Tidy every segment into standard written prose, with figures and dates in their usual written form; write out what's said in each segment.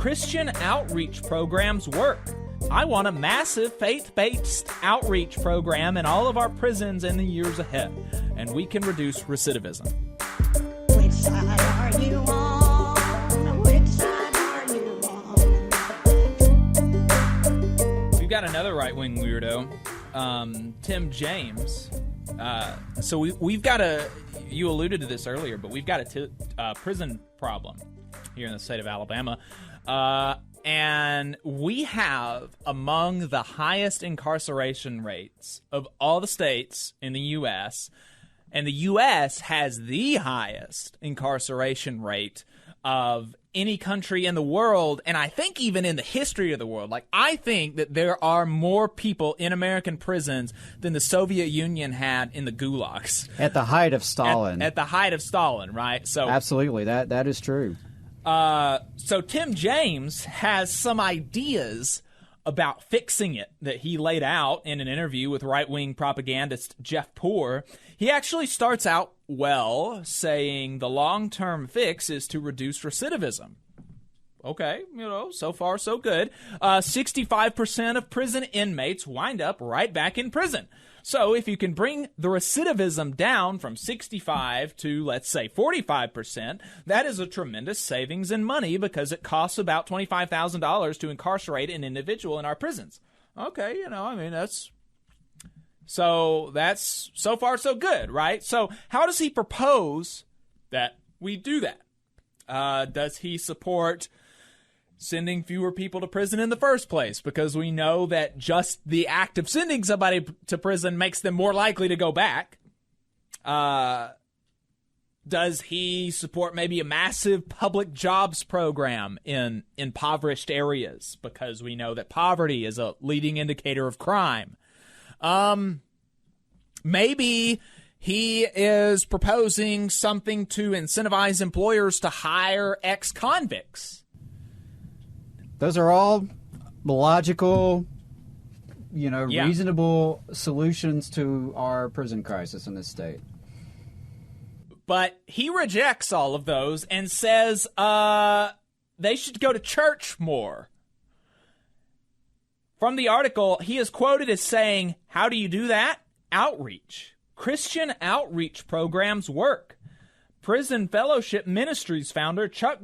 Christian outreach programs work. I want a massive faith-based outreach program in all of our prisons in the years ahead, and we can reduce recidivism. Which side are you on? Which side are you on? We've got another right-wing weirdo, Tim James. So we've got you alluded to this earlier, but we've got a prison problem here in the state of Alabama. And we have among the highest incarceration rates of all the states in the U.S., and the U.S. has the highest incarceration rate of any country in the world, and I think even in the history of the world. Like, I think that there are more people in American prisons than the Soviet Union had in the gulags. At the height of Stalin. At the height of Stalin, right? So absolutely, that is true. So Tim James has some ideas about fixing it that he laid out in an interview with right-wing propagandist Jeff Poore. He actually starts out well, saying the long-term fix is to reduce recidivism. Okay, so far so good. 65% of prison inmates wind up right back in prison. So if you can bring the recidivism down from 65 to, let's say, 45%, that is a tremendous savings in money because it costs about $25,000 to incarcerate an individual in our prisons. Okay, that's so far so good, right? So how does he propose that we do that? Does he support sending fewer people to prison in the first place? Because we know that just the act of sending somebody to prison makes them more likely to go back. Does he support maybe a massive public jobs program in impoverished areas? Because we know that poverty is a leading indicator of crime. Maybe he is proposing something to incentivize employers to hire ex-convicts. Those are all logical, reasonable solutions to our prison crisis in this state. But he rejects all of those and says they should go to church more. From the article, he is quoted as saying, how do you do that? Outreach. Christian outreach programs work. Prison Fellowship Ministries founder Chuck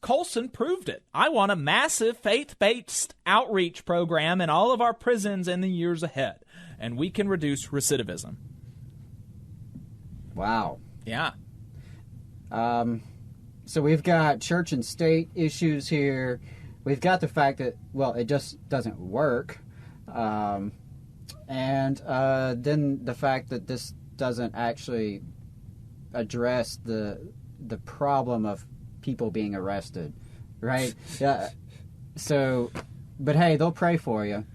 Colson proved it. I want a massive faith-based outreach program in all of our prisons in the years ahead, and we can reduce recidivism. Wow. Yeah. So we've got church and state issues here. We've got the fact that, it just doesn't work. And then the fact that this doesn't actually address the problem of people being arrested, right? Yeah. So, but hey, they'll pray for you.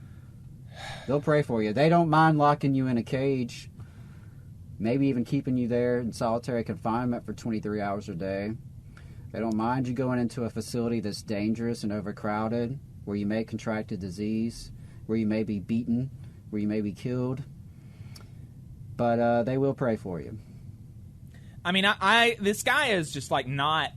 They'll pray for you. They don't mind locking you in a cage, maybe even keeping you there in solitary confinement for 23 hours a day. They don't mind you going into a facility that's dangerous and overcrowded, where you may contract a disease, where you may be beaten, where you may be killed. But they will pray for you. I mean, this guy is just not.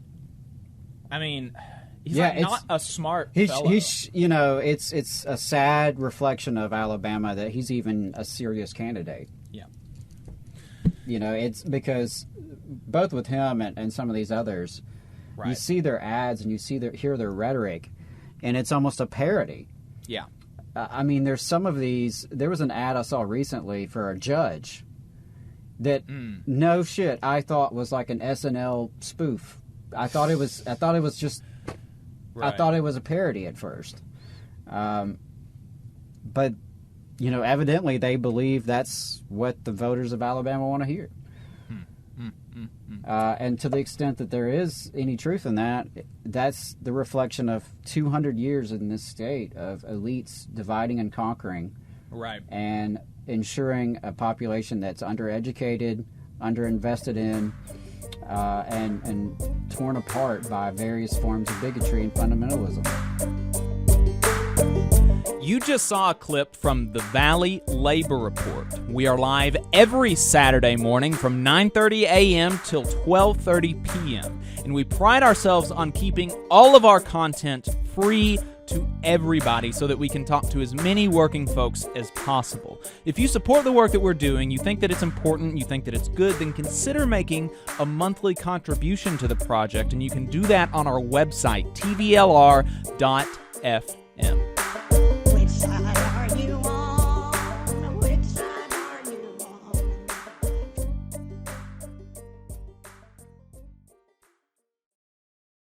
I mean, he's not a smart fellow. It's a sad reflection of Alabama that he's even a serious candidate. Yeah. It's because both with him and some of these others, right, you see their ads and you hear their rhetoric, and it's almost a parody. Yeah. I mean, there's some of these. There was an ad I saw recently for a judge that no shit I thought was like an SNL spoof. I thought it was just right. I thought it was a parody at first. But evidently they believe that's what the voters of Alabama want to hear. And to the extent that there is any truth in that, that's the reflection of 200 years in this state of elites dividing and conquering, right, and ensuring a population that's undereducated, underinvested in, and torn apart by various forms of bigotry and fundamentalism. You just saw a clip from the Valley Labor Report. We are live every Saturday morning from 9:30 a.m. till 12:30 p.m. And we pride ourselves on keeping all of our content free to everybody so that we can talk to as many working folks as possible. If you support the work that we're doing, you think that it's important, you think that it's good, then consider making a monthly contribution to the project, and you can do that on our website, tvlr.fm.